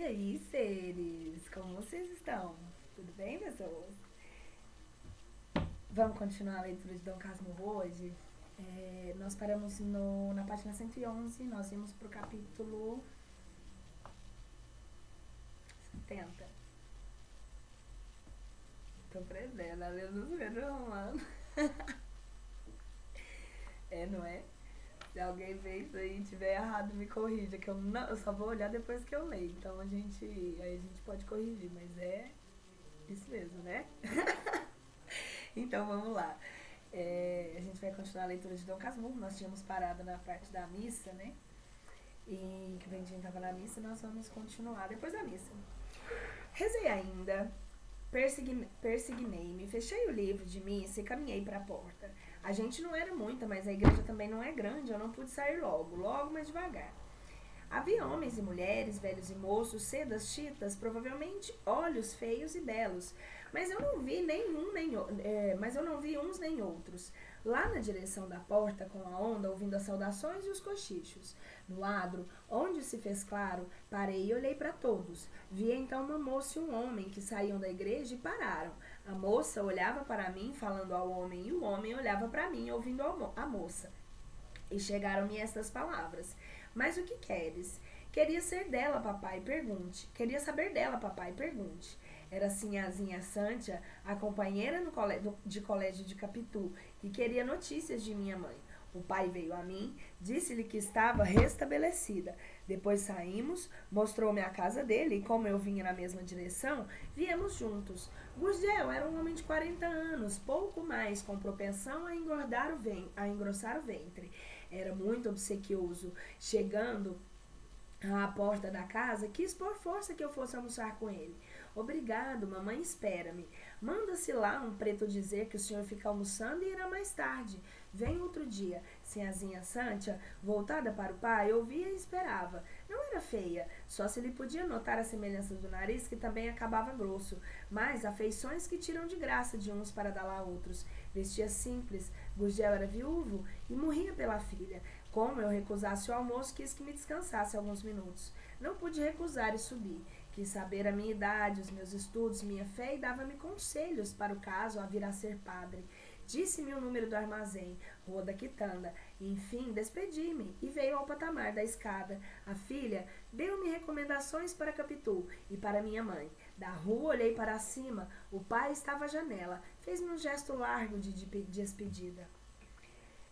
aí, seres? Como vocês estão? Tudo bem, pessoas? Vamos continuar a leitura de Dom Casmurro hoje? Nós paramos na página 111, nós vimos pro capítulo 70. Tô aprendendo a ler nos livros romanos. Não é? Se alguém vê isso aí e tiver errado, me corrija, que eu só vou olhar depois que eu leio. Então aí a gente pode corrigir, mas é isso mesmo, né? Então vamos lá. A gente vai continuar a leitura de Dom Casmurro. Nós tínhamos parado na parte da missa, né? E que o Bentinho estava na missa, nós vamos continuar depois da missa. Rezei ainda, persignei-me, fechei o livro de missa e caminhei para a porta. A gente não era muita, mas a igreja também não é grande, eu não pude sair logo, mas devagar. Havia homens e mulheres, velhos e moços, sedas, chitas, provavelmente olhos feios e belos, mas eu não vi uns nem outros. Lá na direção da porta, com a onda, ouvindo as saudações e os cochichos. No adro, onde se fez claro, parei e olhei para todos. Vi então uma moça e um homem que saíam da igreja e pararam. A moça olhava para mim, falando ao homem, e o homem olhava para mim, ouvindo a moça. E chegaram-me estas palavras: mas o que queres? Queria saber dela, papai, pergunte. Era sinhazinha Sântia, a companheira de colégio de Capitu, e queria notícias de minha mãe. O pai veio a mim, disse-lhe que estava restabelecida. Depois saímos, mostrou-me a casa dele e, como eu vinha na mesma direção, viemos juntos. Gurgel era um homem de 40 anos, pouco mais, com propensão a engrossar o ventre. Era muito obsequioso. Chegando à porta da casa, quis por força que eu fosse almoçar com ele. Obrigado, mamãe espera-me. Manda-se lá um preto dizer que o senhor fica almoçando e irá mais tarde. Vem outro dia. Sinhazinha Sântia, voltada para o pai, ouvia e esperava. Não era feia, só se lhe podia notar a semelhança do nariz, que também acabava grosso, mas afeições que tiram de graça de uns para dar a outros. Vestia simples, Gurgel era viúvo e morria pela filha. Como eu recusasse o almoço, quis que me descansasse alguns minutos. Não pude recusar e subi. Quis saber a minha idade, os meus estudos, minha fé e dava-me conselhos para o caso a vir a ser padre. Disse-me o número do armazém, Rua da Quitanda. E, enfim, despedi-me e veio ao patamar da escada. A filha deu-me recomendações para Capitu e para minha mãe. Da rua olhei para cima. O pai estava à janela. Fez-me um gesto largo de despedida.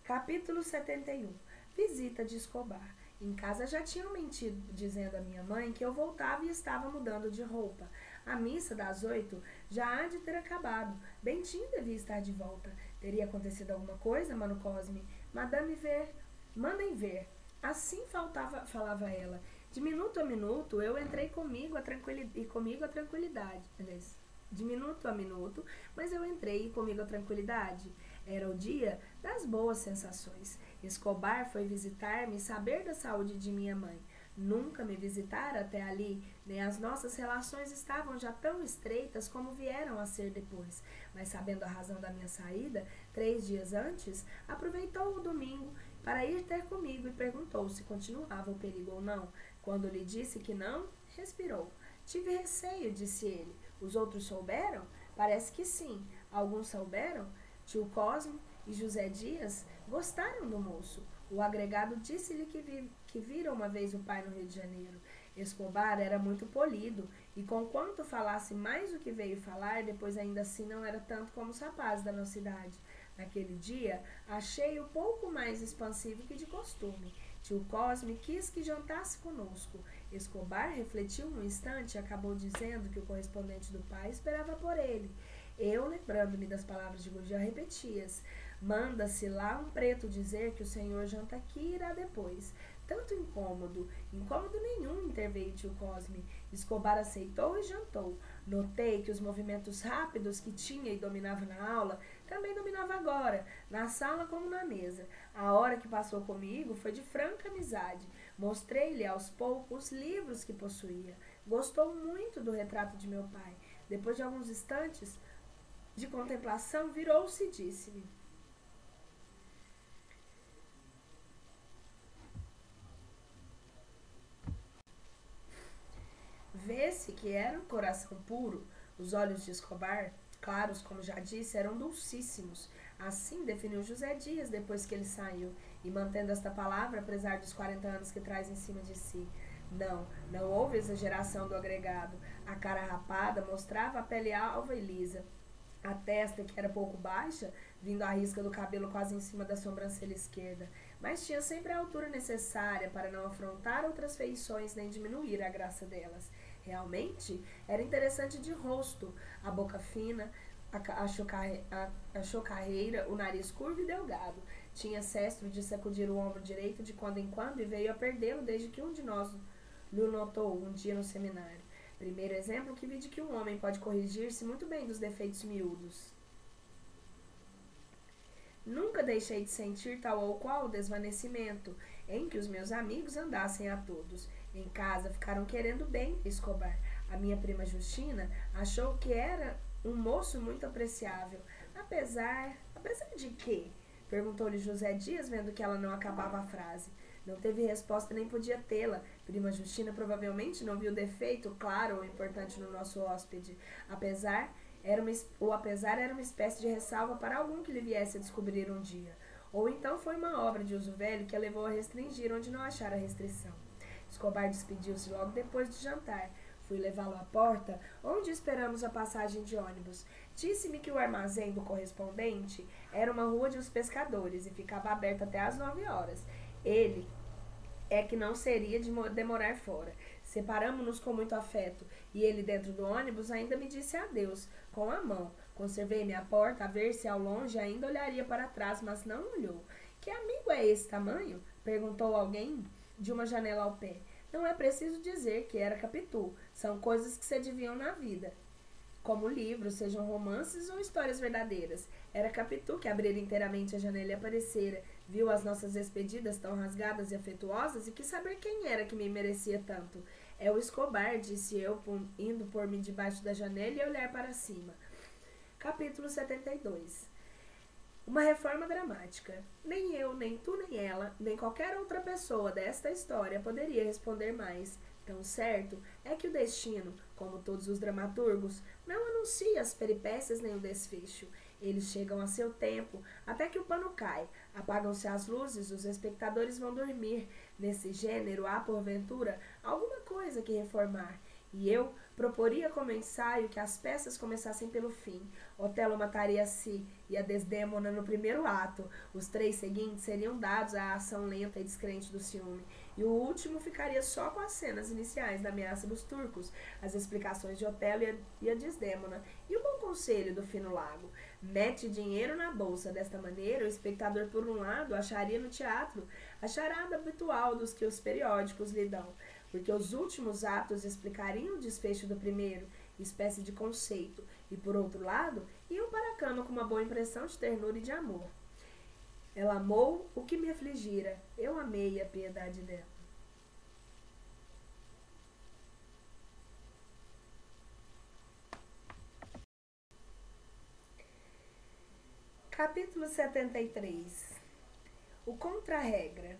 Capítulo 71. Visita de Escobar. Em casa já tinham mentido, dizendo à minha mãe que eu voltava e estava mudando de roupa. A missa das 8 já há de ter acabado. Bentinho devia estar de volta. Teria acontecido alguma coisa, Mano Cosme? Mandem ver. Assim falava ela. De minuto a minuto, eu entrei comigo a tranquilidade. De minuto a minuto, mas eu entrei comigo a tranquilidade. Era o dia das boas sensações. Escobar foi visitar-me e saber da saúde de minha mãe. Nunca me visitara até ali, nem as nossas relações estavam já tão estreitas como vieram a ser depois. Mas sabendo a razão da minha saída, 3 dias antes, aproveitou o domingo para ir ter comigo e perguntou se continuava o perigo ou não. Quando lhe disse que não, respirou. Tive receio, disse ele. Os outros souberam? Parece que sim. Alguns souberam? Tio Cosme e José Dias gostaram do moço. O agregado disse-lhe que vira uma vez o pai no Rio de Janeiro. Escobar era muito polido, e conquanto falasse mais do que veio falar, depois ainda assim não era tanto como os rapazes da nossa idade. Naquele dia, achei-o pouco mais expansivo que de costume. Tio Cosme quis que jantasse conosco. Escobar refletiu um instante e acabou dizendo que o correspondente do pai esperava por ele. Eu, lembrando-me das palavras de Gurgel, repetia-as. Manda-se lá um preto dizer que o senhor janta aqui e irá depois. Tanto incômodo nenhum, interveio tio Cosme. Escobar aceitou e jantou. Notei que os movimentos rápidos que tinha e dominava na aula, também dominava agora, na sala como na mesa. A hora que passou comigo foi de franca amizade. Mostrei-lhe aos poucos os livros que possuía. Gostou muito do retrato de meu pai. Depois de alguns instantes de contemplação, virou-se e disse-me: Vê-se que era um coração puro. Os olhos de Escobar, claros como já disse, eram dulcíssimos. Assim definiu José Dias depois que ele saiu, e mantendo esta palavra, apesar dos 40 anos que traz em cima de si. Não houve exageração do agregado. A cara rapada mostrava a pele alva e lisa. A testa, que era pouco baixa, vindo à risca do cabelo quase em cima da sobrancelha esquerda, mas tinha sempre a altura necessária para não afrontar outras feições nem diminuir a graça delas. Realmente, era interessante de rosto, a boca fina, a chocarreira, o nariz curvo e delgado. Tinha cestro de sacudir o ombro direito de quando em quando e veio a perdê-lo desde que um de nós lhe notou um dia no seminário. Primeiro exemplo que vi de que um homem pode corrigir-se muito bem dos defeitos miúdos. Nunca deixei de sentir tal ou qual desvanecimento, em que os meus amigos andassem a todos. Em casa ficaram querendo bem Escobar. A minha prima Justina achou que era um moço muito apreciável. Apesar de quê? Perguntou-lhe José Dias, vendo que ela não acabava a frase. Não teve resposta nem podia tê-la. Prima Justina provavelmente não viu defeito claro ou importante no nosso hóspede. O apesar era uma espécie de ressalva para algum que lhe viesse a descobrir um dia. Ou então foi uma obra de uso velho que a levou a restringir onde não achara restrição. Escobar despediu-se logo depois de jantar. Fui levá-lo à porta, onde esperamos a passagem de ônibus. Disse-me que o armazém do correspondente era uma rua de os pescadores e ficava aberto até às 9 horas. Ele é que não seria de demorar fora. Separamo-nos com muito afeto, e ele dentro do ônibus ainda me disse adeus, com a mão. Conservei-me à porta a ver se ao longe ainda olharia para trás, mas não olhou. Que amigo é esse tamanho? Perguntou alguém de uma janela ao pé. Não é preciso dizer que era Capitu. São coisas que se adivinham na vida, como livros, sejam romances ou histórias verdadeiras. Era Capitu que abrira inteiramente a janela e aparecera. Viu as nossas despedidas tão rasgadas e afetuosas e quis saber quem era que me merecia tanto. É o Escobar, disse eu, indo pôr-me debaixo da janela e olhar para cima. Capítulo 72. Uma reforma dramática. Nem eu, nem tu, nem ela, nem qualquer outra pessoa desta história poderia responder mais. Tão certo é que o destino, como todos os dramaturgos, não anuncia as peripécias nem o desfecho. Eles chegam a seu tempo, até que o pano cai, apagam-se as luzes, os espectadores vão dormir. Nesse gênero há, porventura, alguma coisa que reformar. E eu proporia como ensaio que as peças começassem pelo fim. Otelo mataria a si e a Desdémona no primeiro ato. Os 3 seguintes seriam dados à ação lenta e descrente do ciúme. E o último ficaria só com as cenas iniciais da ameaça dos turcos, as explicações de Otelo e a Desdémona, e o bom conselho do fino lago. Mete dinheiro na bolsa. Desta maneira, o espectador, por um lado, acharia no teatro a charada habitual dos que os periódicos lhe dão, porque os últimos atos explicariam o desfecho do primeiro, espécie de conceito, e, por outro lado, iam para a cama com uma boa impressão de ternura e de amor. Ela amou o que me afligira, eu amei a piedade dela. Capítulo 73. O contra-regra.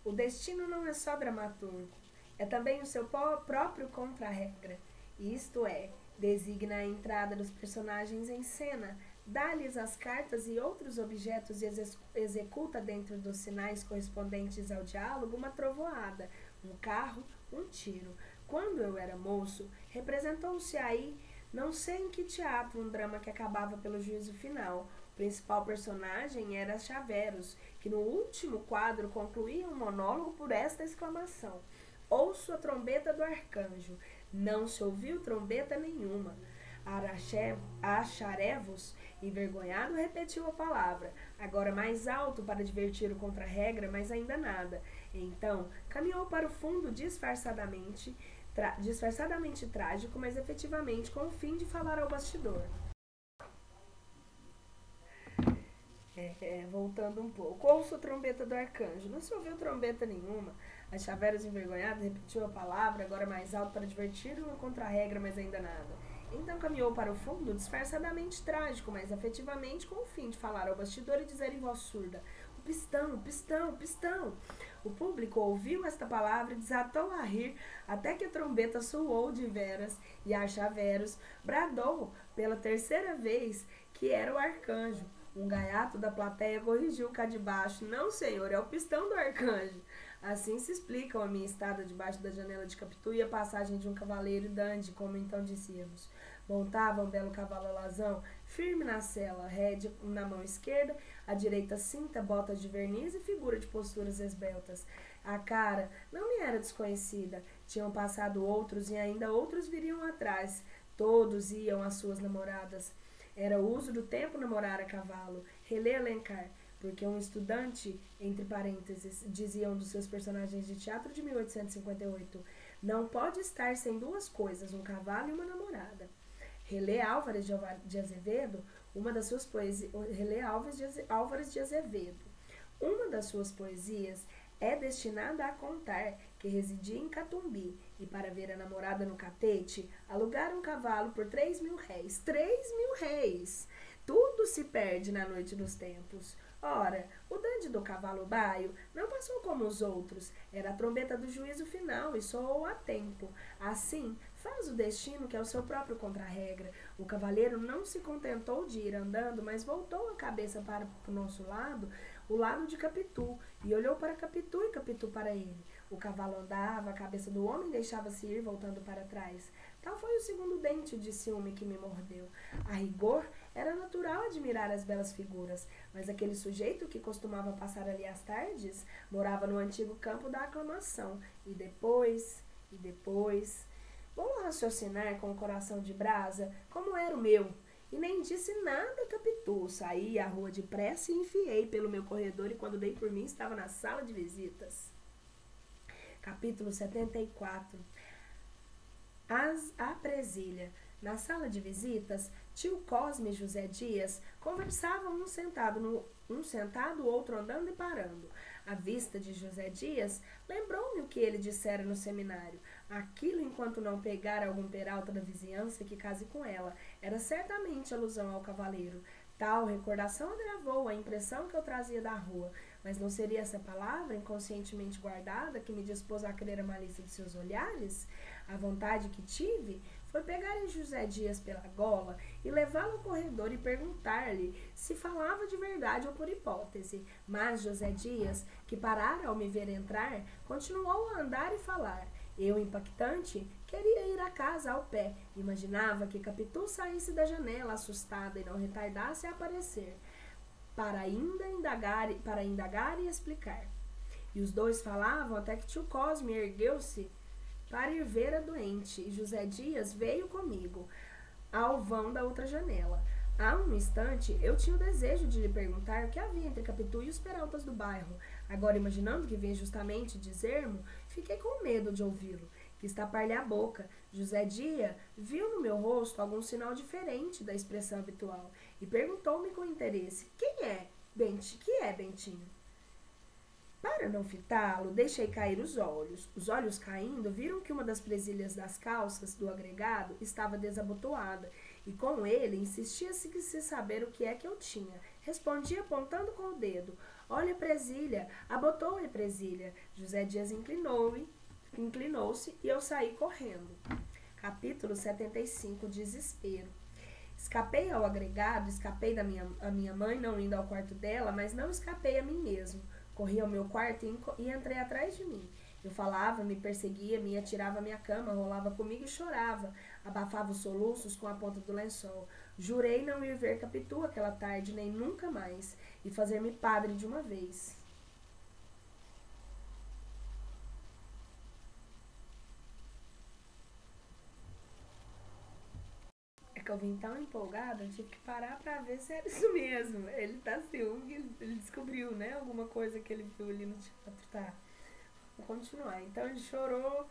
O destino não é só dramaturgo, é também o seu próprio contra-regra, isto é, designa a entrada dos personagens em cena, dá-lhes as cartas e outros objetos e executa dentro dos sinais correspondentes ao diálogo uma trovoada, um carro, um tiro. Quando eu era moço, representou-se aí, não sei em que teatro, um drama que acabava pelo juízo final. O principal personagem era Chaveros, que no último quadro concluía um monólogo por esta exclamação: ouço a trombeta do arcanjo. Não se ouviu trombeta nenhuma. Acharevos, envergonhado, repetiu a palavra, agora mais alto para divertir o contra-regra, mas ainda nada. Então, caminhou para o fundo disfarçadamente trágico, mas efetivamente com o fim de falar ao bastidor. Voltando um pouco. Ouço a trombeta do arcanjo. Não se ouviu trombeta nenhuma. A Chaveros, envergonhado, repetiu a palavra, agora mais alto para divertir uma contra-regra, mas ainda nada. Então caminhou para o fundo, disfarçadamente trágico, mas efetivamente com o fim de falar ao bastidor e dizer em voz surda: o pistão, o pistão, o pistão. O público ouviu esta palavra e desatou a rir, até que a trombeta soou de veras, e Archaveros bradou pela terceira vez que era o arcanjo. Um gaiato da plateia corrigiu cá de baixo. Não, senhor, é o pistão do arcanjo. Assim se explicam a minha estada debaixo da janela de Capitu e a passagem de um cavaleiro dandy, como então dizíamos. Montava um belo cavalo alazão, firme na sela, rédea na mão esquerda, à direita cinta, botas de verniz e figura de posturas esbeltas. A cara não me era desconhecida. Tinham passado outros e ainda outros viriam atrás. Todos iam às suas namoradas. Era o uso do tempo namorar a cavalo. Relê Alencar, porque um estudante, entre parênteses, dizia um dos seus personagens de teatro de 1858, não pode estar sem duas coisas, um cavalo e uma namorada. Relê Álvares de Azevedo, uma das suas poesias, Relê Álvares de Azevedo. Uma das suas poesias é destinada a contar que residia em Catumbi e, para ver a namorada no catete, alugar um cavalo por 3.000 réis. 3.000 réis! Tudo se perde na noite dos tempos. Ora, o dandy do cavalo baio não passou como os outros. Era a trombeta do juízo final e soou a tempo. Assim, faz o destino que é o seu próprio contra-regra. O cavaleiro não se contentou de ir andando, mas voltou a cabeça para o nosso lado, o lado de Capitu, e olhou para Capitu e Capitu para ele. O cavalo andava, a cabeça do homem deixava-se ir voltando para trás. Tal foi o segundo dente de ciúme que me mordeu. A rigor, era natural admirar as belas figuras, mas aquele sujeito que costumava passar ali às tardes morava no antigo campo da aclamação. E depois... Vou raciocinar com o coração de brasa, como era o meu. E nem disse nada a Capitu. Saí à rua depressa e enfiei pelo meu corredor, e quando dei por mim estava na sala de visitas. Capítulo 74. A presilha. Na sala de visitas, tio Cosme e José Dias conversavam um sentado, o outro andando e parando. A vista de José Dias lembrou-me o que ele dissera no seminário. Aquilo, enquanto não pegara algum peralta da vizinhança que case com ela, era certamente alusão ao cavaleiro. Tal recordação agravou a impressão que eu trazia da rua, mas não seria essa palavra, inconscientemente guardada, que me dispôs a crer a malícia de seus olhares? A vontade que tive foi pegar em José Dias pela gola e levá-lo ao corredor e perguntar-lhe se falava de verdade ou por hipótese. Mas José Dias, que parara ao me ver entrar, continuou a andar e falar. Eu, impactante, queria ir à casa ao pé. Imaginava que Capitu saísse da janela assustada e não retardasse a aparecer, para indagar e explicar. E os dois falavam até que tio Cosme ergueu-se para ir ver a doente, e José Dias veio comigo ao vão da outra janela. Há um instante, eu tinha o desejo de lhe perguntar o que havia entre Capitu e os peraltas do bairro. Agora, imaginando que vinha justamente dizer-mo, fiquei com medo de ouvi-lo. Quis tapar-lhe a boca. José Dias viu no meu rosto algum sinal diferente da expressão habitual e perguntou-me com interesse: que é, Bentinho? Para não fitá-lo, deixei cair os olhos. Os olhos caindo, viram que uma das presilhas das calças do agregado estava desabotoada, e com ele insistia-se que se saber o que é que eu tinha. Respondi apontando com o dedo: olha a presilha, abotou a presilha. José Dias inclinou-se e eu saí correndo. Capítulo 75. Desespero. Escapei ao agregado, escapei a minha mãe, não indo ao quarto dela, mas não escapei a mim mesmo. Corri ao meu quarto e entrei atrás de mim. Eu falava, me perseguia, me atirava à minha cama, rolava comigo e chorava. Abafava os soluços com a ponta do lençol. Jurei não ir ver Capitu aquela tarde, nem nunca mais, e fazer-me padre de uma vez. É que eu vim tão empolgada, eu tive que parar pra ver se era isso mesmo. Ele tá ciúme, ele descobriu, né? Alguma coisa que ele viu ali no teatro, tá? Vou continuar. Então ele chorou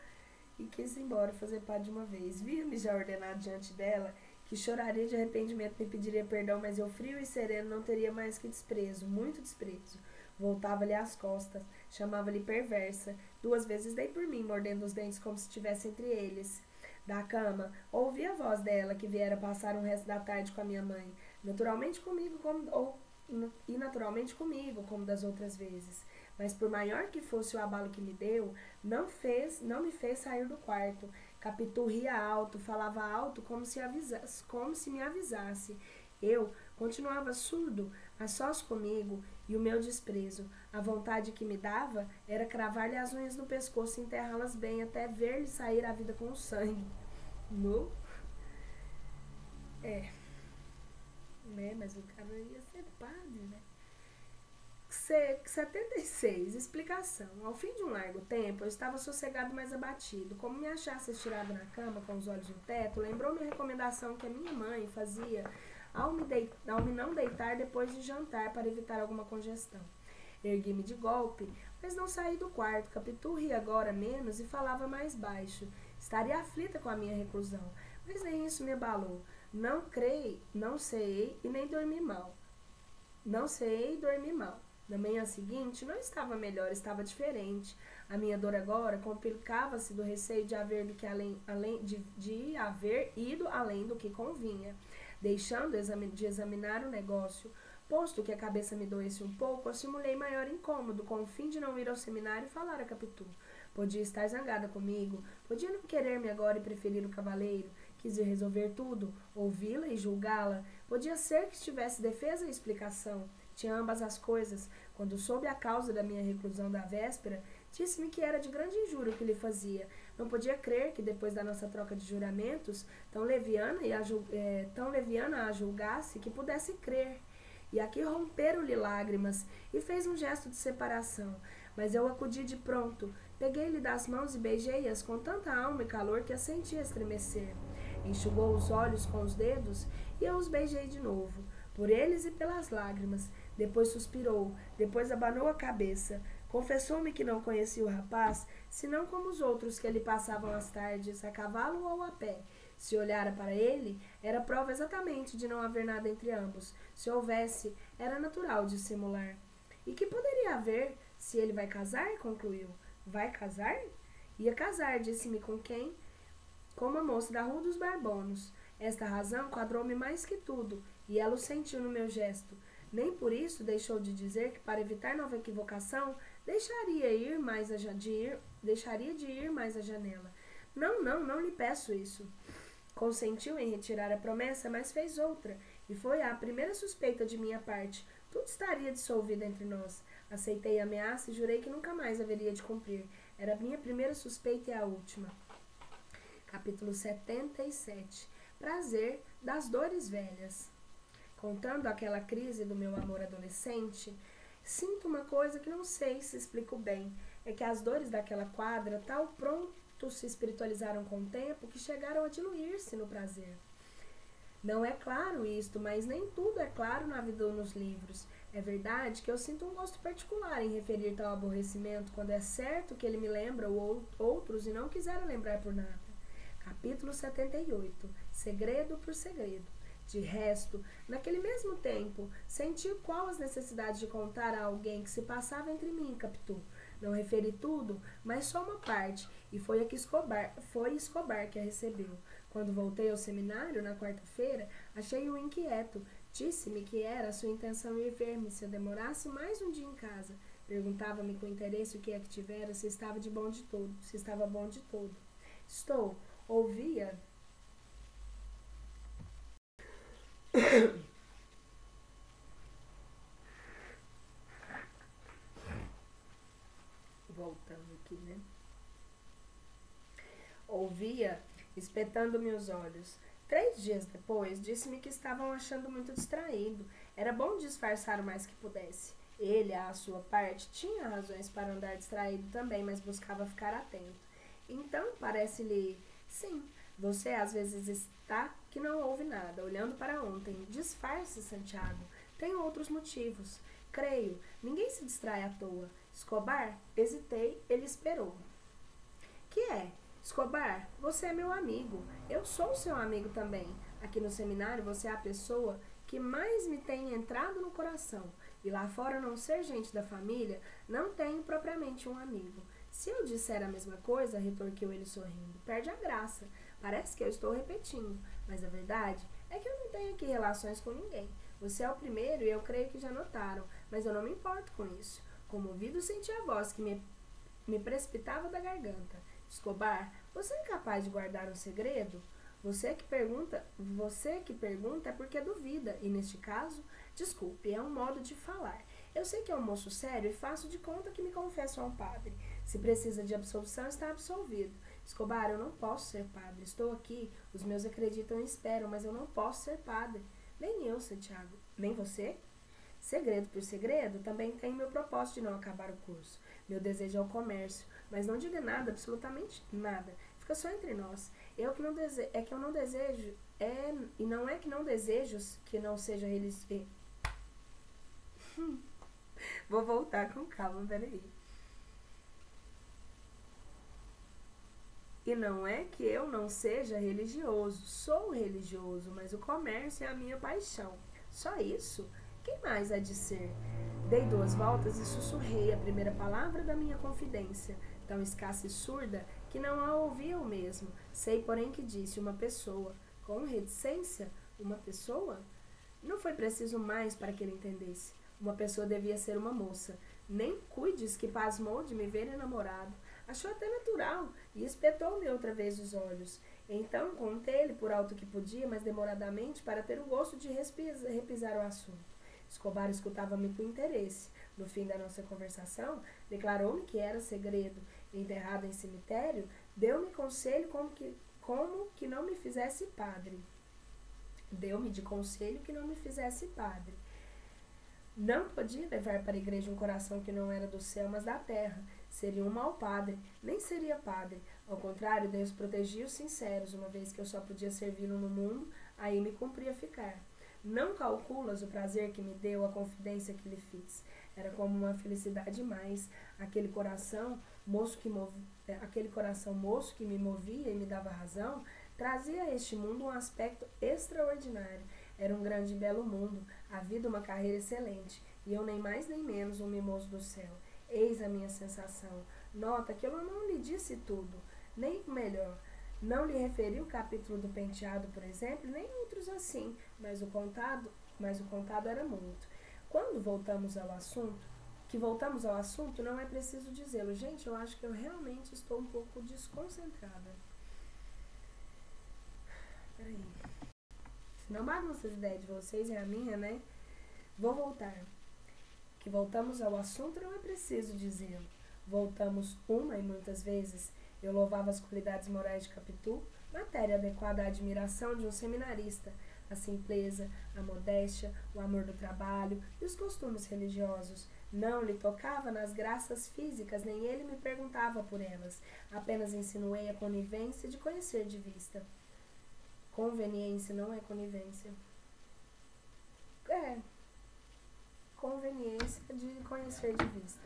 e quis ir embora fazer padre de uma vez. Via-me já ordenado diante dela que choraria de arrependimento, me pediria perdão, mas eu, frio e sereno, não teria mais que desprezo, muito desprezo. Voltava-lhe às costas, chamava-lhe perversa. 2 vezes dei por mim, mordendo os dentes como se estivesse entre eles. Da cama, ouvi a voz dela, que viera passar um resto da tarde com a minha mãe, naturalmente comigo, como das outras vezes. mas por maior que fosse o abalo que me deu, não me fez sair do quarto. Capitu ria alto, falava alto como se me avisasse. Eu continuava surdo, a sós comigo, e o meu desprezo, a vontade que me dava, era cravar-lhe as unhas no pescoço e enterrá-las bem, até ver-lhe sair a vida com o sangue. No? Mas o cara ia ser padre, né? 76. Explicação. Ao fim de um largo tempo, eu estava sossegado, mas abatido. Como me achasse estirado na cama, com os olhos no teto, lembrou-me a recomendação que a minha mãe fazia ao me não deitar depois de jantar, para evitar alguma congestão. Ergui-me de golpe, mas não saí do quarto. Capitu ria agora menos e falava mais baixo. Estaria aflita com a minha reclusão, mas nem isso me abalou. Não sei e nem dormi mal. Não sei e dormi mal. Na manhã seguinte, não estava melhor, estava diferente. A minha dor agora complicava-se do receio de haver ido além do que convinha. Deixando de examinar o negócio, posto que a cabeça me doesse um pouco, eu simulei maior incômodo, com o fim de não ir ao seminário e falar a Capitu. Podia estar zangada comigo, podia não querer-me agora e preferir o cavaleiro. Quis resolver tudo, ouvi-la e julgá-la. Podia ser que estivesse defesa e explicação. Tinha ambas as coisas. Quando soube a causa da minha reclusão da véspera, disse-me que era de grande injúria o que lhe fazia. Não podia crer que, depois da nossa troca de juramentos, tão leviana a julgasse que pudesse crer. E aqui romperam-lhe lágrimas, e fez um gesto de separação. Mas eu acudi de pronto. Peguei-lhe das mãos e beijei-as com tanta alma e calor que a sentia estremecer. Enxugou os olhos com os dedos e eu os beijei de novo, por eles e pelas lágrimas. Depois suspirou, depois abanou a cabeça. Confessou-me que não conhecia o rapaz, senão como os outros que ali passavam as tardes, a cavalo ou a pé. Se olhara para ele, era prova exatamente de não haver nada entre ambos. Se houvesse, era natural dissimular. E que poderia haver se ele vai casar? Concluiu. Vai casar? Ia casar, disse-me com quem? Com uma moça da Rua dos Barbonos. Esta razão quadrou-me mais que tudo, e ela o sentiu no meu gesto. Nem por isso deixou de dizer que, para evitar nova equivocação, deixaria de ir mais à janela. Não lhe peço isso. Consentiu em retirar a promessa, mas fez outra, e foi a primeira suspeita de minha parte. Tudo estaria dissolvido entre nós. Aceitei a ameaça e jurei que nunca mais haveria de cumprir. Era a minha primeira suspeita e a última. Capítulo 77. Prazer das dores velhas. Contando aquela crise do meu amor adolescente, sinto uma coisa que não sei se explico bem. É que as dores daquela quadra tal pronto se espiritualizaram com o tempo que chegaram a diluir-se no prazer. Não é claro isto, mas nem tudo é claro na vida ou nos livros. É verdade que eu sinto um gosto particular em referir tal aborrecimento quando é certo que ele me lembra outros e não quisera lembrar por nada. Capítulo 78. Segredo por segredo. De resto, naquele mesmo tempo, senti qual as necessidades de contar a alguém que se passava entre mim e Capitu. Não referi tudo, mas só uma parte, e foi Escobar que a recebeu. Quando voltei ao seminário, na quarta-feira, achei-o inquieto. Disse-me que era sua intenção ir ver-me se eu demorasse mais um dia em casa. Perguntava-me com interesse o que é que tivera, se estava bom de todo. Estou, ouvia... Voltando aqui, né? Ouvia, espetando-me os olhos. 3 dias depois, disse-me que estavam achando muito distraído. Era bom disfarçar o mais que pudesse. Ele, à sua parte, tinha razões para andar distraído também, mas buscava ficar atento. Então, parece-lhe... Sim, você às vezes está que não ouve nada, olhando para ontem. Disfarce, Santiago. Tem outros motivos. Creio, ninguém se distrai à toa. Escobar? Hesitei, ele esperou. Que é? Escobar, você é meu amigo. Eu sou seu amigo também. Aqui no seminário você é a pessoa que mais me tem entrado no coração. E lá fora, não ser gente da família, não tenho propriamente um amigo. Se eu disser a mesma coisa, retorquiu ele sorrindo, perde a graça. Parece que eu estou repetindo, mas a verdade é que eu não tenho aqui relações com ninguém. Você é o primeiro e eu creio que já notaram, mas eu não me importo com isso. Comovido, senti a voz que me precipitava da garganta. Escobar, você é capaz de guardar um segredo? Você que pergunta é porque duvida, e neste caso, desculpe, é um modo de falar. Eu sei que é um moço sério e faço de conta que me confesso a um padre. Se precisa de absolvição, está absolvido. Escobar, eu não posso ser padre. Estou aqui, os meus acreditam e esperam, mas eu não posso ser padre. Nem eu, Santiago. Nem você? Segredo por segredo, também tenho meu propósito de não acabar o curso. Meu desejo é o comércio, mas não diga nada, absolutamente nada. Fica só entre nós. E não é que não desejo que não seja religioso. Vou voltar com calma, peraí. E não é que eu não seja religioso, sou religioso, mas o comércio é a minha paixão. Só isso? Quem mais há de ser? Dei 2 voltas e sussurrei a primeira palavra da minha confidência, tão escassa e surda que não a ouvi eu mesmo. Sei, porém, que disse uma pessoa. Com reticência, uma pessoa? Não foi preciso mais para que ele entendesse. Uma pessoa devia ser uma moça. Nem cuides que pasmou de me ver enamorado. Achou até natural e espetou-me outra vez os olhos. Então contei-lhe por alto que podia, mas demoradamente, para ter o gosto de repisar o assunto. Escobar escutava-me com interesse. No fim da nossa conversação, declarou-me que era segredo. Enterrado em cemitério, deu-me conselho como que não me fizesse padre. Deu-me de conselho que não me fizesse padre. Não podia levar para a igreja um coração que não era do céu, mas da terra. Seria um mau padre, nem seria padre. Ao contrário, Deus protegia os sinceros, uma vez que eu só podia servi-lo no mundo, aí me cumpria ficar. Não calculas o prazer que me deu, a confidência que lhe fiz. Era como uma felicidade mais. Aquele coração moço que me movia e me dava razão, trazia a este mundo um aspecto extraordinário. Era um grande e belo mundo, a vida uma carreira excelente, e eu nem mais nem menos um mimoso do céu. Eis a minha sensação. Nota que eu não lhe disse tudo, nem melhor. Não lhe referi o capítulo do penteado, por exemplo, nem outros assim, mas o contado era muito. Quando voltamos ao assunto, não é preciso dizê-lo. Gente, eu acho que eu realmente estou um pouco desconcentrada. Peraí. Não bagunça as ideias de vocês, é a minha, né? Vou voltar. Que voltamos ao assunto não é preciso dizê-lo. Voltamos uma e muitas vezes. Eu louvava as qualidades morais de Capitu, matéria adequada à admiração de um seminarista, a simpleza, a modéstia, o amor do trabalho e os costumes religiosos. Não lhe tocava nas graças físicas, nem ele me perguntava por elas. Apenas insinuei a conivência de conhecer de vista. Conveniência não é conivência. É. Conveniência de conhecer de vista.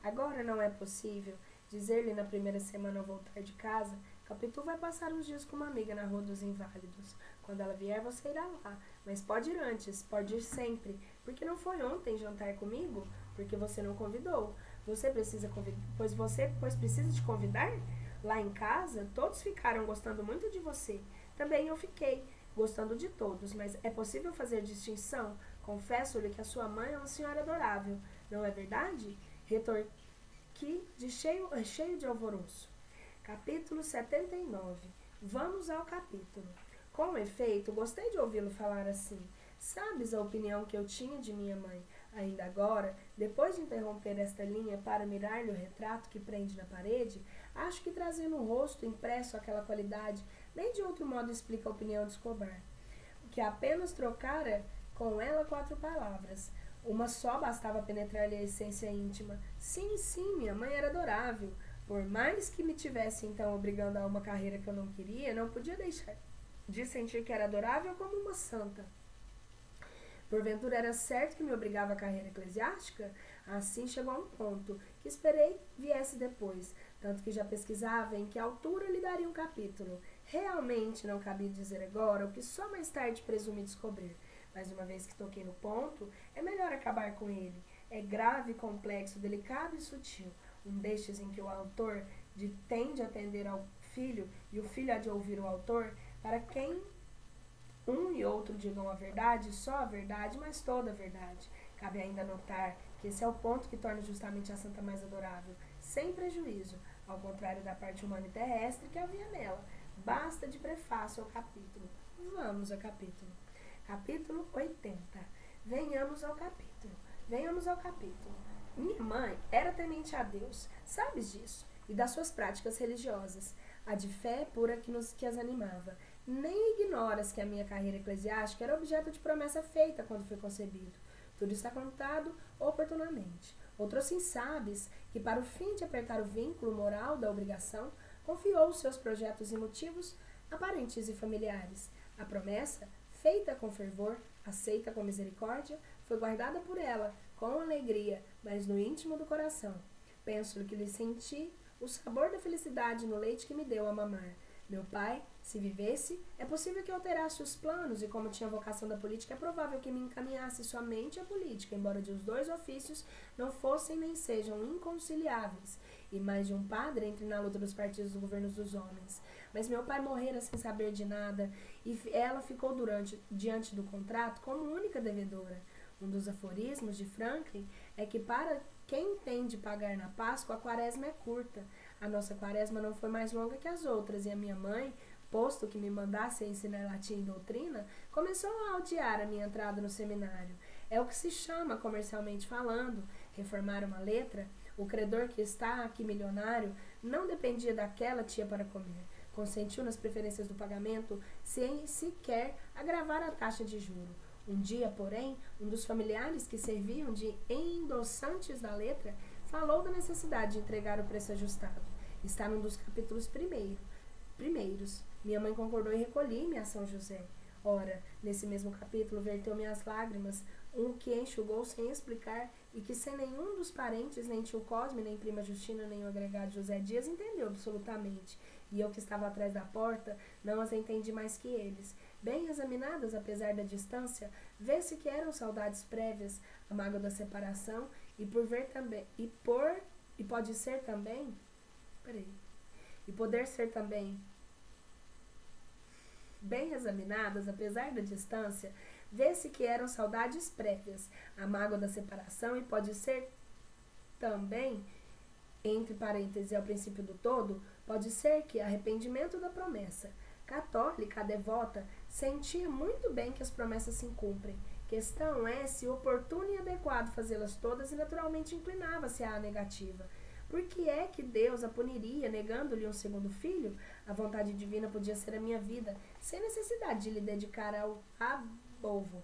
Agora não é possível dizer-lhe na primeira semana ao voltar de casa, Capitu vai passar uns dias com uma amiga na Rua dos Inválidos. Quando ela vier, você irá lá. Mas pode ir antes, pode ir sempre. Porque não foi ontem jantar comigo? Porque você não convidou. Você precisa precisa te convidar? Lá em casa, todos ficaram gostando muito de você. Também eu fiquei, gostando de todos, mas é possível fazer distinção? Confesso-lhe que a sua mãe é uma senhora adorável, não é verdade? Retorqui cheio de alvoroço. Capítulo 79. Vamos ao capítulo. Com efeito, gostei de ouvi-lo falar assim. Sabes a opinião que eu tinha de minha mãe? Ainda agora, depois de interromper esta linha para mirar-lhe o retrato que prende na parede, acho que trazer no rosto impresso aquela qualidade, nem de outro modo explica a opinião de Escobar. O que apenas trocara com ela 4 palavras. Uma só bastava penetrar-lhe a essência íntima. Sim, minha mãe era adorável. Por mais que me tivesse então obrigando a uma carreira que eu não queria, não podia deixar de sentir que era adorável como uma santa. Porventura era certo que me obrigava à carreira eclesiástica? Assim chegou a um ponto, que esperei viesse depois, tanto que já pesquisava em que altura lhe daria um capítulo. Realmente não cabia dizer agora o que só mais tarde presumi descobrir. Mas uma vez que toquei no ponto, é melhor acabar com ele. É grave, complexo, delicado e sutil. Um destes em que o autor tende a atender ao filho e o filho há de ouvir o autor, para quem um e outro digam a verdade, só a verdade, mas toda a verdade. Cabe ainda notar que esse é o ponto que torna justamente a santa mais adorável, sem prejuízo, ao contrário da parte humana e terrestre que havia nela. Basta de prefácio ao capítulo. Vamos ao capítulo. Capítulo 80. Venhamos ao capítulo. Venhamos ao capítulo. Minha mãe era temente a Deus, sabes disso, e das suas práticas religiosas, a de fé pura que as animava. Nem ignoras que a minha carreira eclesiástica era objeto de promessa feita quando foi concebido. Tudo está contado oportunamente. Outro assim sabes que, para o fim de apertar o vínculo moral da obrigação, confiou os seus projetos e motivos a parentes e familiares. A promessa, feita com fervor, aceita com misericórdia, foi guardada por ela, com alegria, mas no íntimo do coração. Penso que lhe senti o sabor da felicidade no leite que me deu a mamar. Meu pai, se vivesse, é possível que alterasse os planos e, como tinha vocação da política, é provável que me encaminhasse somente à política, embora de os dois ofícios não fossem nem sejam inconciliáveis, e mais de um padre entre na luta dos partidos dos governos dos homens. Mas meu pai morrera sem saber de nada, e ela ficou diante do contrato como única devedora. Um dos aforismos de Franklin é que para quem tem de pagar na Páscoa, a quaresma é curta. A nossa quaresma não foi mais longa que as outras, e a minha mãe, posto que me mandasse ensinar latim e doutrina, começou a odiar a minha entrada no seminário. É o que se chama, comercialmente falando, reformar uma letra. O credor que está aqui milionário não dependia daquela tia para comer. Consentiu nas preferências do pagamento, sem sequer agravar a taxa de juro. Um dia, porém, um dos familiares que serviam de endossantes da letra falou da necessidade de entregar o preço ajustado. Está num dos capítulos primeiros. Minha mãe concordou e recolhi-me a São José. Ora, nesse mesmo capítulo, verteu-me as lágrimas, um que enxugou sem explicar e que sem nenhum dos parentes, nem tio Cosme, nem prima Justina, nem o agregado José Dias, entendeu absolutamente. E eu que estava atrás da porta, não as entendi mais que eles. Bem examinadas, apesar da distância, vê-se que eram saudades prévias, a mágoa da separação, e poder ser também, bem examinadas, apesar da distância, vê-se que eram saudades prévias, a mágoa da separação, e pode ser também, entre parênteses, ao princípio do todo, pode ser que arrependimento da promessa. Católica, a devota, sentia muito bem que as promessas se cumprem. Questão é se oportuno e adequado fazê-las todas, e naturalmente inclinava-se à negativa. Por que é que Deus a puniria, negando-lhe um segundo filho? A vontade divina podia ser a minha vida, sem necessidade de lhe dedicar ao abovo.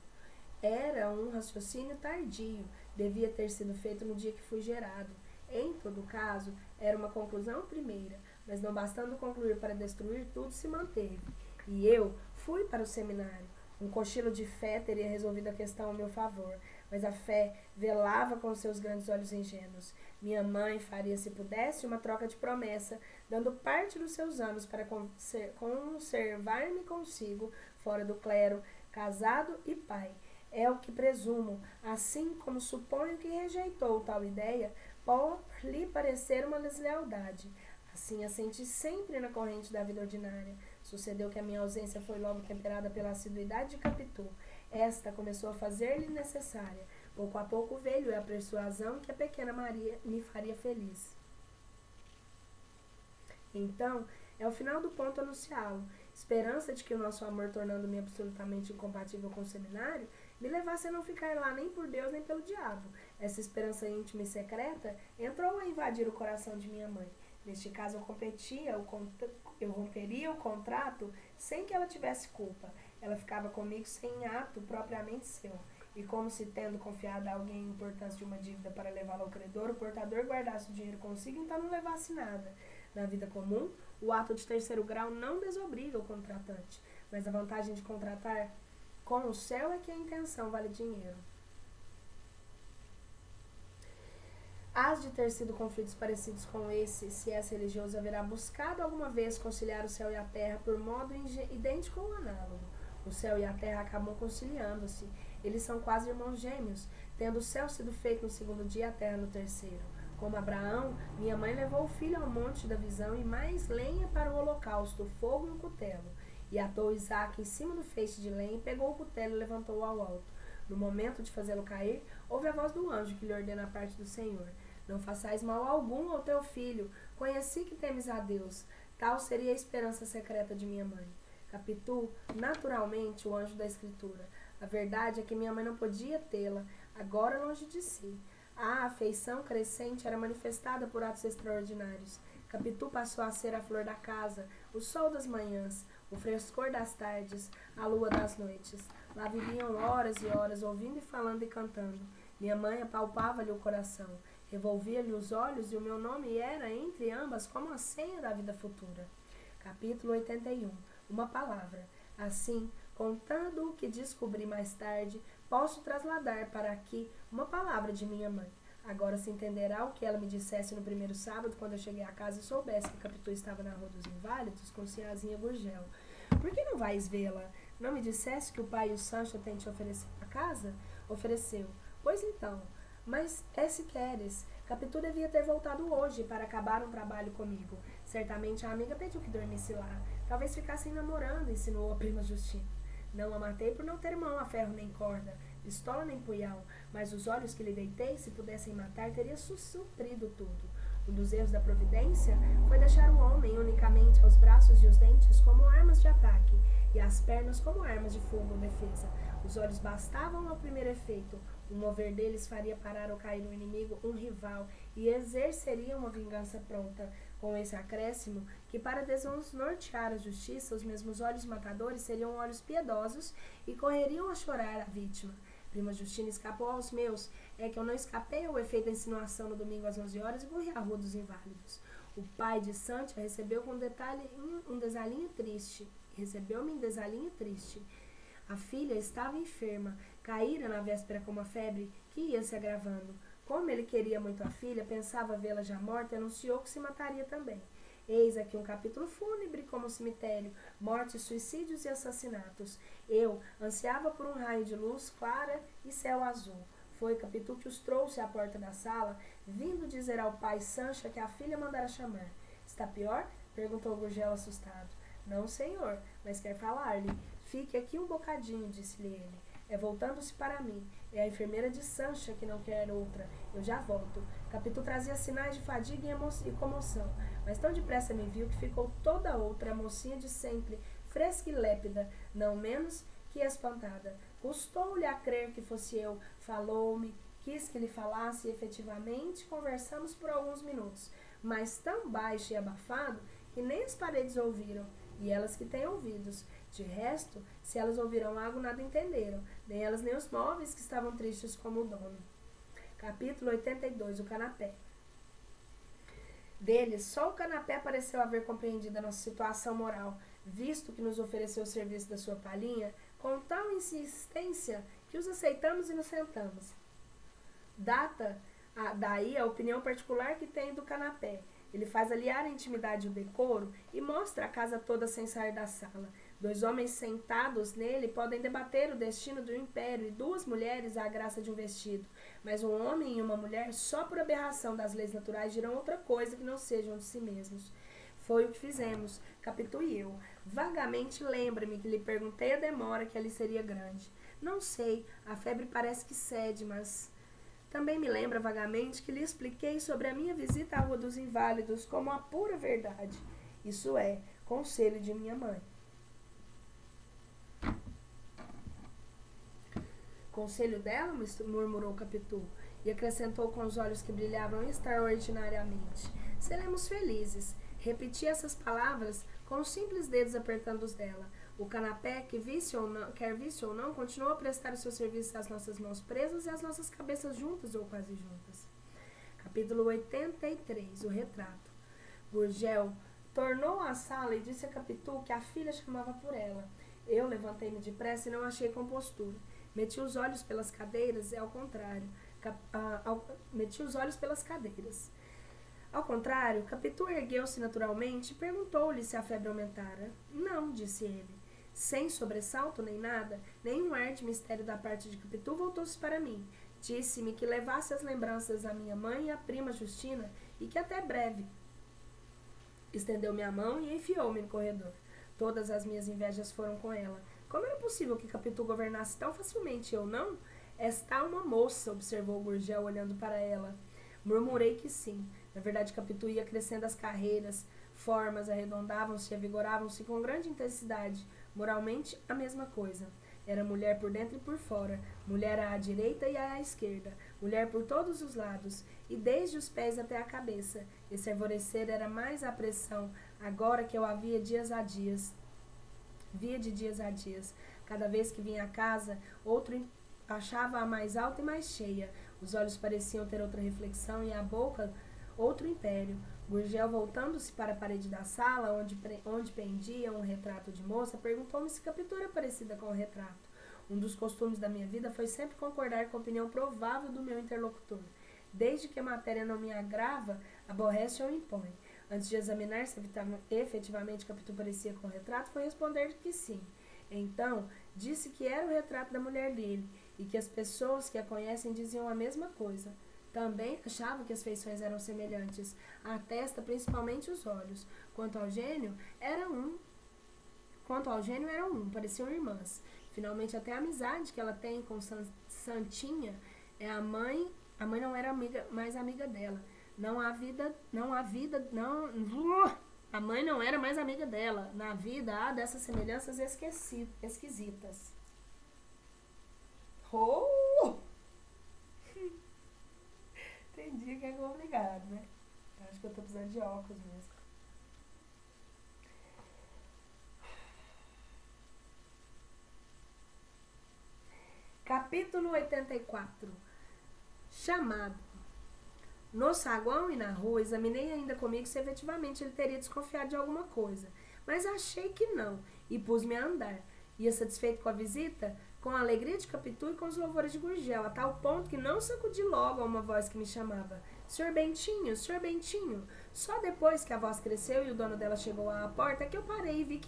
Era um raciocínio tardio, devia ter sido feito no dia que fui gerado. Em todo caso, era uma conclusão primeira, mas não bastando concluir para destruir, tudo se manteve. E eu fui para o seminário. Um cochilo de fé teria resolvido a questão a meu favor, mas a fé velava com seus grandes olhos ingênuos. Minha mãe faria, se pudesse, uma troca de promessa, dando parte dos seus anos para conservar-me consigo, fora do clero, casado e pai. É o que presumo, assim como suponho que rejeitou tal ideia, por lhe parecer uma deslealdade. Assim a senti sempre na corrente da vida ordinária. Sucedeu que a minha ausência foi logo temperada pela assiduidade de Capitu. Esta começou a fazer-lhe necessária. Pouco a pouco veio a persuasão que a pequena Maria me faria feliz. Então, é o final do ponto anunciá-lo. Esperança de que o nosso amor, tornando-me absolutamente incompatível com o seminário, me levasse a não ficar lá nem por Deus nem pelo diabo. Essa esperança íntima e secreta entrou a invadir o coração de minha mãe. Neste caso, eu romperia o contrato sem que ela tivesse culpa. Ela ficava comigo sem ato propriamente seu. E como se, tendo confiado a alguém a importância de uma dívida para levá-la ao credor, o portador guardasse o dinheiro consigo, então não levasse nada. Na vida comum, o ato de terceiro grau não desobriga o contratante, mas a vantagem de contratar com o céu é que a intenção vale dinheiro. Hás de ter sido conflitos parecidos com esse, se és religioso, haverá buscado alguma vez conciliar o céu e a terra por modo idêntico ou análogo. O céu e a terra acabam conciliando-se. Eles são quase irmãos gêmeos, tendo o céu sido feito no segundo dia e a terra no terceiro. Como Abraão, minha mãe levou o filho ao monte da visão e mais lenha para o holocausto, fogo e um cutelo. E atou Isaque em cima do feixe de lenha e pegou o cutelo e levantou-o ao alto. No momento de fazê-lo cair, ouve a voz do anjo que lhe ordena a parte do Senhor. Não façais mal algum ao teu filho, conheci que temes a Deus. Tal seria a esperança secreta de minha mãe. Capitu, naturalmente, o anjo da Escritura. A verdade é que minha mãe não podia tê-la, agora longe de si. A afeição crescente era manifestada por atos extraordinários. Capitu passou a ser a flor da casa, o sol das manhãs, o frescor das tardes, a lua das noites. Lá viviam horas e horas, ouvindo e falando e cantando. Minha mãe apalpava-lhe o coração, revolvia-lhe os olhos, e o meu nome era, entre ambas, como a senha da vida futura. Capítulo 81. Uma palavra. Assim, contando o que descobri mais tarde, posso trasladar para aqui uma palavra de minha mãe. Agora se entenderá o que ela me dissesse no primeiro sábado, quando eu cheguei a casa e soubesse que Capitu estava na Rua dos Inválidos com Sinhazinha Gurgel. Por que não vais vê-la? Não me dissesse que o pai e o Sancho têm te oferecido a casa? Ofereceu. Pois então, mas se queres. Capitu devia ter voltado hoje para acabar um trabalho comigo. Certamente a amiga pediu que dormisse lá. Talvez ficassem namorando, insinuou a prima Justina. Não a matei por não ter mão a ferro nem corda, pistola nem punhal, mas os olhos que lhe deitei, se pudessem matar, teria suprido tudo. Um dos erros da providência foi deixar o homem unicamente aos braços e os dentes como armas de ataque, e as pernas como armas de fogo ou defesa. Os olhos bastavam ao primeiro efeito. O mover deles faria parar ou cair no inimigo um rival, e exerceria uma vingança pronta. Com esse acréscimo, que para desnortear a justiça, os mesmos olhos matadores seriam olhos piedosos e correriam a chorar a vítima. Prima Justina escapou aos meus, é que eu não escapei ao efeito da insinuação no domingo às 11 horas e corri à Rua dos Inválidos. O pai de Santia recebeu com um desalinho triste. Recebeu-me em desalinho triste. A filha estava enferma, caíra na véspera com uma febre que ia se agravando. Como ele queria muito a filha, pensava vê-la já morta e anunciou que se mataria também. Eis aqui um capítulo fúnebre como o cemitério, mortes, suicídios e assassinatos. Eu ansiava por um raio de luz clara e céu azul. Foi Capitu que os trouxe à porta da sala, vindo dizer ao pai Sancha que a filha mandara chamar. Está pior? Perguntou Gurgel assustado. Não, senhor, mas quer falar-lhe. Fique aqui um bocadinho, disse-lhe ele. Voltando-se para mim. É a enfermeira de Sancha que não quer outra. Eu já volto. Capitu trazia sinais de fadiga e comoção, mas tão depressa me viu que ficou toda outra, a mocinha de sempre, fresca e lépida, não menos que espantada. Custou-lhe a crer que fosse eu. Falou-me, quis que lhe falasse e efetivamente conversamos por alguns minutos, mas tão baixo e abafado que nem as paredes ouviram, e elas que têm ouvidos. De resto, se elas ouviram algo, nada entenderam, nem elas nem os móveis que estavam tristes como o dono. Capítulo 82. O canapé. Deles, só o canapé pareceu haver compreendido a nossa situação moral, visto que nos ofereceu o serviço da sua palhinha, com tal insistência que os aceitamos e nos sentamos. Daí a opinião particular que tem do canapé. Ele faz aliar a intimidade e o decoro e mostra a casa toda sem sair da sala. 2 homens sentados nele podem debater o destino do império e 2 mulheres a graça de um vestido. Mas um homem e uma mulher, só por aberração das leis naturais, dirão outra coisa que não sejam de si mesmos. Foi o que fizemos, Capitu e eu. Vagamente lembra-me que lhe perguntei a demora que ali seria grande. Não sei, a febre parece que cede, mas... Também me lembra vagamente que lhe expliquei sobre a minha visita à Rua dos Inválidos como a pura verdade. Isso é, conselho de minha mãe. Conselho dela? Murmurou Capitu, e acrescentou com os olhos que brilhavam extraordinariamente. Seremos felizes. Repeti essas palavras com os simples dedos apertando os dela. O canapé, quer visse ou não, continuou a prestar o seu serviço às nossas mãos presas e às nossas cabeças juntas ou quase juntas. Capítulo 83. O retrato. Gurgel tornou à sala e disse a Capitu que a filha chamava por ela. Eu levantei-me depressa e não achei compostura. Meti os olhos pelas cadeiras e ao contrário. Meti os olhos pelas cadeiras. Ao contrário, Capitu ergueu-se naturalmente e perguntou-lhe se a febre aumentara. Não, disse ele. Sem sobressalto nem nada, nenhum ar de mistério da parte de Capitu, voltou-se para mim. Disse-me que levasse as lembranças à minha mãe e à prima Justina e que até breve. Estendeu-me a mão e enfiou-me no corredor. Todas as minhas invejas foram com ela. Como era possível que Capitu governasse tão facilmente, eu não? Esta uma moça, observou Gurgel, olhando para ela. Murmurei que sim. Na verdade, Capitu ia crescendo as carreiras, formas arredondavam-se e avigoravam-se com grande intensidade. Moralmente, a mesma coisa. Era mulher por dentro e por fora, mulher à direita e à esquerda, mulher por todos os lados, e desde os pés até a cabeça. Esse arvorecer era mais a pressão, agora que eu a via de dias a dias. Cada vez que vinha a casa, outro achava-a mais alta e mais cheia. Os olhos pareciam ter outra reflexão e a boca outro império. Gurgel, voltando-se para a parede da sala, onde pendia um retrato de moça, perguntou-me se Capitu era parecida com o retrato. Um dos costumes da minha vida foi sempre concordar com a opinião provável do meu interlocutor. Desde que a matéria não me agrava, aborrece ou impõe. Antes de examinar se efetivamente Capitu parecia com o retrato, foi responder que sim. Então, disse que era o retrato da mulher dele e que as pessoas que a conhecem diziam a mesma coisa. Também achava que as feições eram semelhantes, a testa, principalmente os olhos. Quanto ao gênio, eram pareciam irmãs. Finalmente, até a amizade que ela tem com Santinha, a mãe não era mais amiga dela. A mãe não era mais amiga dela. Na vida há dessas semelhanças esquisitas. Oh! Tem dia que é complicado, né? Eu acho que eu tô precisando de óculos mesmo. Capítulo 84. Chamado. No saguão e na rua, examinei ainda comigo se efetivamente ele teria desconfiado de alguma coisa, mas achei que não, e pus-me a andar. Ia satisfeito com a visita, com a alegria de Capitu e com os louvores de Gurgel, a tal ponto que não sacudi logo a uma voz que me chamava. Senhor Bentinho, Senhor Bentinho. Só depois que a voz cresceu e o dono dela chegou à porta que eu parei e vi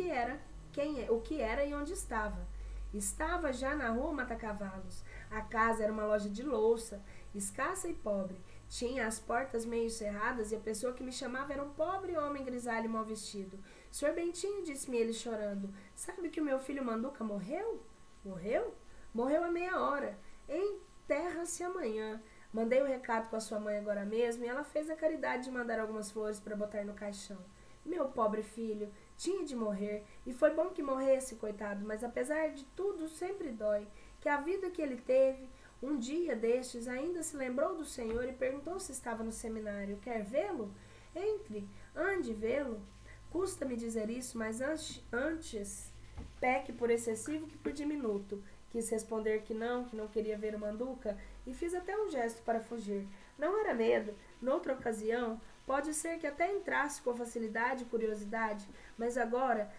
o que era e onde estava. Estava já na rua Mata-Cavalos. A casa era uma loja de louça, escassa e pobre. Tinha as portas meio cerradas e a pessoa que me chamava era um pobre homem grisalho e mal vestido. Senhor Bentinho, disse-me ele chorando, sabe que o meu filho Manduca morreu? Morreu? Morreu há meia hora. Enterra-se amanhã. Mandei o recado com a sua mãe agora mesmo e ela fez a caridade de mandar algumas flores para botar no caixão. Meu pobre filho, tinha de morrer, e foi bom que morresse, coitado, mas apesar de tudo sempre dói, que a vida que ele teve, um dia destes ainda se lembrou do Senhor e perguntou se estava no seminário. Quer vê-lo? Entre, ande vê-lo. Custa-me dizer isso, mas antes peque por excessivo que por diminuto. Quis responder que não queria ver o Manduca, e fiz até um gesto para fugir. Não era medo. Noutra ocasião, pode ser que até entrasse com facilidade e curiosidade, mas agora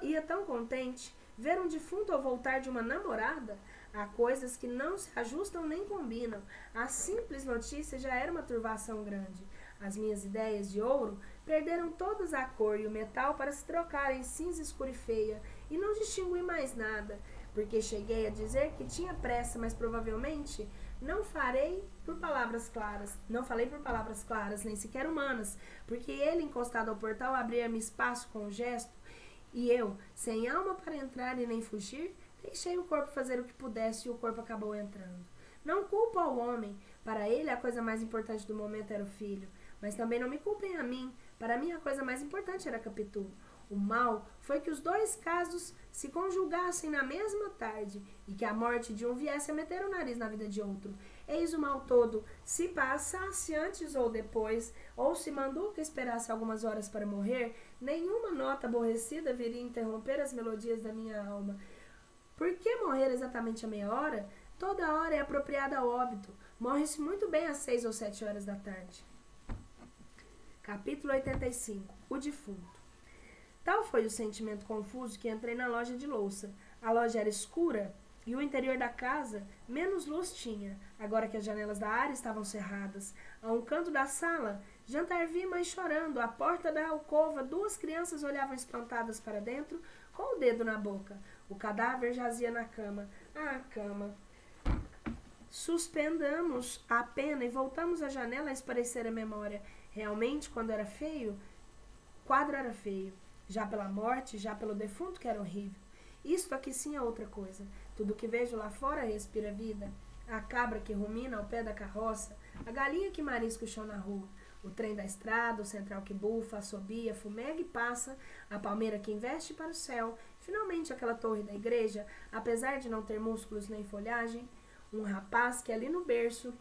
ia tão contente. Ver um defunto ao voltar de uma namorada? Há coisas que não se ajustam nem combinam. A simples notícia já era uma turbação grande. As minhas ideias de ouro perderam todas a cor e o metal para se trocarem em cinza escura e feia, e não distingui mais nada, porque cheguei a dizer que tinha pressa, mas provavelmente não falei por palavras claras, nem sequer humanas, porque ele, encostado ao portal, abria-me espaço com um gesto, e eu, sem alma para entrar e nem fugir, deixei o corpo fazer o que pudesse e o corpo acabou entrando. Não culpo ao homem, para ele a coisa mais importante do momento era o filho, mas também não me culpem a mim, para mim a coisa mais importante era Capitu. O mal foi que os dois casos se conjugassem na mesma tarde e que a morte de um viesse a meter o nariz na vida de outro. Eis o mal todo. Se passasse antes ou depois, ou se Manduca esperasse algumas horas para morrer, nenhuma nota aborrecida viria interromper as melodias da minha alma. Por que morrer exatamente a meia hora? Toda hora é apropriada ao óbito. Morre-se muito bem às 6 ou 7 horas da tarde. Capítulo 85. O defunto. Tal foi o sentimento confuso que entrei na loja de louça. A loja era escura e o interior da casa menos luz tinha, agora que as janelas da área estavam cerradas. A um canto da sala, jantar vi mãe chorando. À porta da alcova, 2 crianças olhavam espantadas para dentro, com o dedo na boca. O cadáver jazia na cama. Ah, cama! Suspendamos a pena e voltamos à janela a esparecer a memória. Realmente, quando era feio, o quadro era feio. Já pela morte, já pelo defunto, que era horrível. Isto aqui sim é outra coisa. Tudo que vejo lá fora respira vida. a cabra que rumina ao pé da carroça, a galinha que marisca o chão na rua, o trem da estrada, o central que bufa, assobia, fumega e passa, a palmeira que investe para o céu, finalmente aquela torre da igreja, apesar de não ter músculos nem folhagem, um rapaz que ali no berço,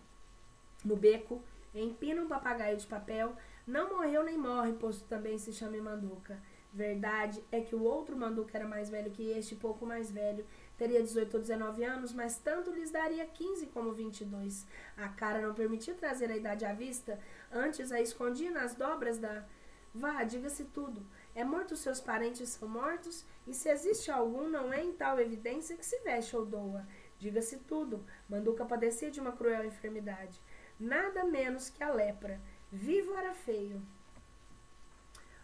no beco, empina um papagaio de papel, não morreu nem morre, posto também se chama Manduca. Verdade é que o outro Manduca era mais velho que este, pouco mais velho. Teria 18 ou 19 anos, mas tanto lhes daria 15 como 22. A cara não permitia trazer a idade à vista, antes a escondia nas dobras da... Vá, diga-se tudo. É morto seus parentes são mortos, e se existe algum, não é em tal evidência que se veste ou doa. Diga-se tudo. Manduca padecia de uma cruel enfermidade. Nada menos que a lepra. Vivo era feio.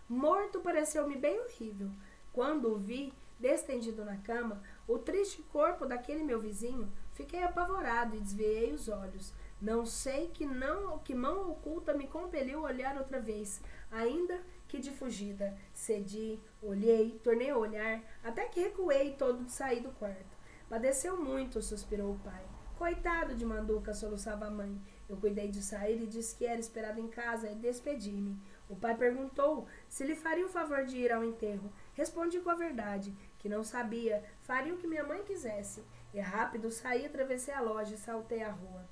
Morto pareceu-me bem horrível. Quando o vi, destendido na cama, o triste corpo daquele meu vizinho, fiquei apavorado e desviei os olhos. Não sei que mão oculta me compeliu a olhar outra vez, ainda que de fugida. Cedi, olhei, tornei a olhar, até que recuei todo de sair do quarto. Padeceu muito, suspirou o pai. Coitado de Manduca, soluçava a mãe. Eu cuidei de sair e disse que era esperado em casa e despedi-me. O pai perguntou se lhe faria o favor de ir ao enterro. Respondi com a verdade, que não sabia, faria o que minha mãe quisesse. E rápido saí, atravessei a loja e saltei a rua.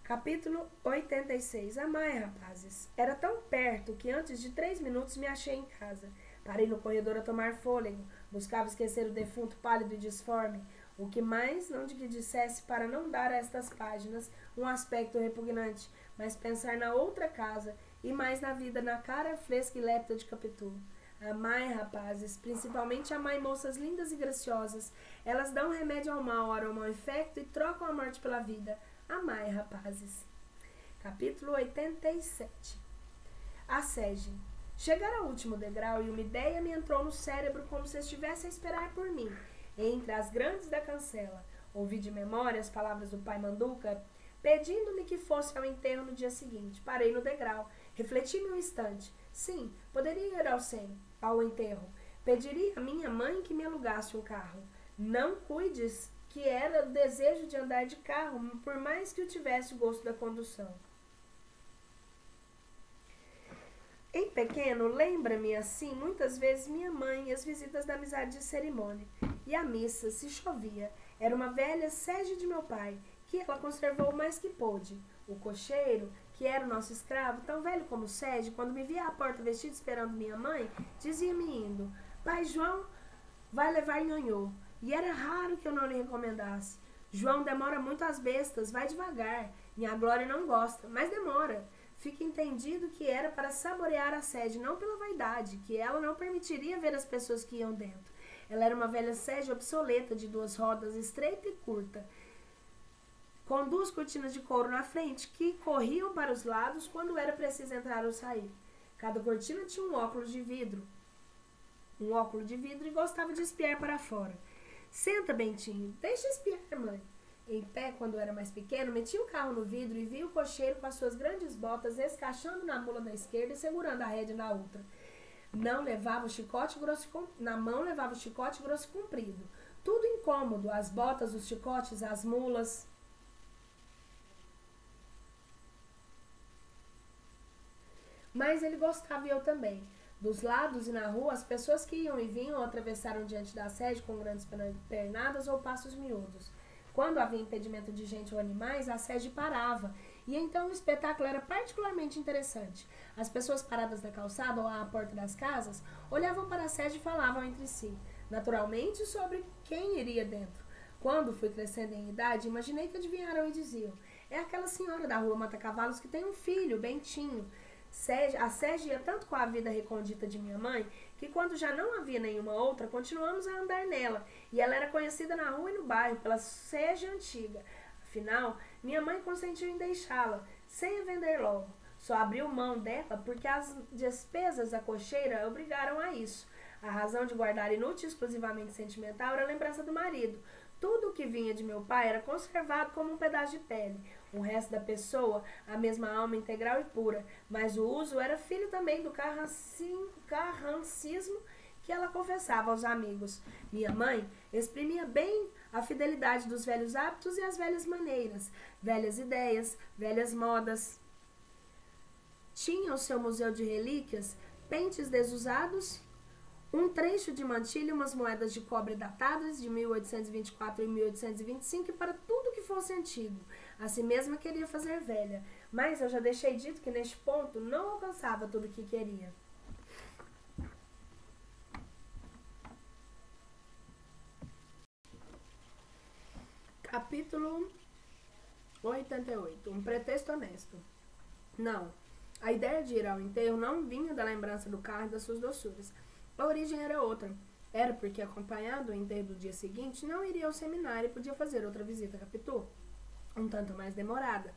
Capítulo 86. Amai, rapazes. Era tão perto que antes de 3 minutos me achei em casa. Parei no corredor a tomar fôlego. Buscava esquecer o defunto pálido e disforme. O que mais não de que dissesse para não dar a estas páginas um aspecto repugnante, mas pensar na outra casa e mais na vida na cara fresca e lépida de Capitu. Amai, rapazes, principalmente amai moças lindas e graciosas. Elas dão remédio ao mal, aroma ao infecto e trocam a morte pela vida. Amai, rapazes. Capítulo 87. A sege. Chegara ao último degrau e uma ideia me entrou no cérebro como se estivesse a esperar por mim, entre as grandes da cancela. Ouvi de memória as palavras do pai Manduca, pedindo-me que fosse ao enterro no dia seguinte. Parei no degrau, refleti-me um instante. Sim, poderia ir ao enterro. Pediria à minha mãe que me alugasse um carro. Não cuides que era o desejo de andar de carro, por mais que eu tivesse o gosto da condução. Em pequeno, lembra-me assim muitas vezes minha mãe e as visitas da amizade de cerimônia. E a missa, se chovia, era uma velha sege de meu pai, que ela conservou o mais que pôde. O cocheiro, que era o nosso escravo, tão velho como sege, quando me via à porta vestido esperando minha mãe, dizia-me indo, pai João vai levar nhonhô. E era raro que eu não lhe recomendasse. João demora muito às bestas, vai devagar. Minha Glória não gosta, mas demora. Fica entendido que era para saborear a sede, não pela vaidade, que ela não permitiria ver as pessoas que iam dentro. Ela era uma velha sede obsoleta, de 2 rodas, estreita e curta, com 2 cortinas de couro na frente, que corriam para os lados quando era preciso entrar ou sair. Cada cortina tinha um óculo de vidro e gostava de espiar para fora. Senta, Bentinho, deixa espiar, mãe. Em pé, quando era mais pequeno, metia o carro no vidro e via o cocheiro com as suas grandes botas escachando na mula da esquerda e segurando a rédea na outra. Na mão levava o chicote grosso e comprido. Tudo incômodo, as botas, os chicotes, as mulas. Mas ele gostava e eu também. Dos lados e na rua, as pessoas que iam e vinham atravessaram diante da sede com grandes pernadas ou passos miúdos. Quando havia impedimento de gente ou animais, a sede parava, e então o espetáculo era particularmente interessante. As pessoas paradas na calçada ou à porta das casas olhavam para a sede e falavam entre si, naturalmente sobre quem iria dentro. Quando fui crescendo em idade, imaginei que adivinharam e diziam, é aquela senhora da rua Mata-Cavalos que tem um filho, Bentinho. A sege ia tanto com a vida recondita de minha mãe, que quando já não havia nenhuma outra, continuamos a andar nela, e ela era conhecida na rua e no bairro pela sege antiga. Afinal, minha mãe consentiu em deixá-la, sem a vender logo. Só abriu mão dela porque as despesas da cocheira obrigaram a isso. A razão de guardar inútil e exclusivamente sentimental era a lembrança do marido. Tudo o que vinha de meu pai era conservado como um pedaço de pele. O resto da pessoa, a mesma alma integral e pura. Mas o uso era filho também do carrancismo que ela confessava aos amigos. Minha mãe exprimia bem a fidelidade dos velhos hábitos e as velhas maneiras, velhas ideias, velhas modas. Tinha o seu museu de relíquias, pentes desusados, um trecho de mantilha e umas moedas de cobre datadas de 1824 e 1825 e para tudo que fosse antigo. Assim mesmo queria fazer velha, mas eu já deixei dito que neste ponto não alcançava tudo o que queria. Capítulo 88. Um pretexto honesto. Não, a ideia de ir ao enterro não vinha da lembrança do carro e das suas doçuras. A origem era outra. Era porque, acompanhado o enterro do dia seguinte, não iria ao seminário e podia fazer outra visita a Capitu, um tanto mais demorada.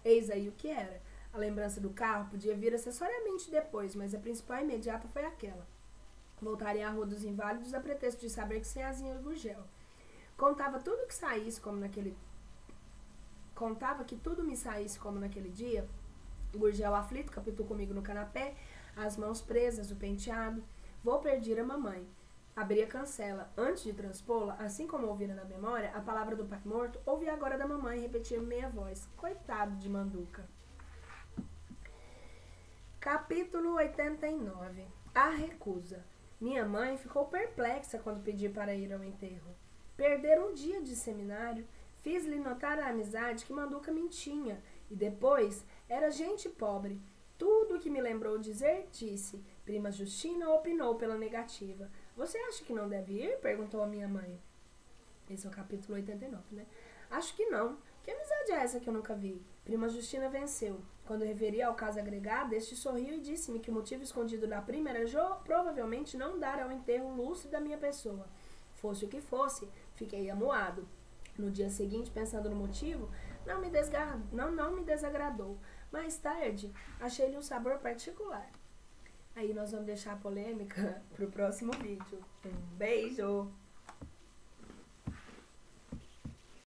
Eis aí o que era. A lembrança do carro podia vir acessoriamente depois, mas a principal imediata foi aquela. Voltaria à Rua dos Inválidos a pretexto de saber que Ceazinha e Gurgel. Contava que tudo me saísse como naquele dia. Gurgel aflito, Capitu comigo no canapé, as mãos presas, o penteado. Vou perder a mamãe. Abri a cancela. Antes de transpô-la, assim como ouvira na memória, a palavra do pai morto, ouvi agora da mamãe repetir meia voz. Coitado de Manduca. Capítulo 89. A recusa. Minha mãe ficou perplexa quando pedi para ir ao enterro. Perder um dia de seminário. Fiz-lhe notar a amizade que Manduca me tinha. E depois, era gente pobre. Tudo o que me lembrou dizer, disse. Prima Justina opinou pela negativa. Você acha que não deve ir? Perguntou a minha mãe. Esse é o capítulo 89, né? Acho que não. Que amizade é essa que eu nunca vi? Prima Justina venceu. Quando referi ao caso agregado, este sorriu e disse-me que o motivo escondido da prima era provavelmente não dar ao enterro lúcido da minha pessoa. Fosse o que fosse, fiquei amuado. No dia seguinte, pensando no motivo, não me desagradou. Mais tarde, achei-lhe um sabor particular. Aí nós vamos deixar a polêmica pro próximo vídeo. Um beijo!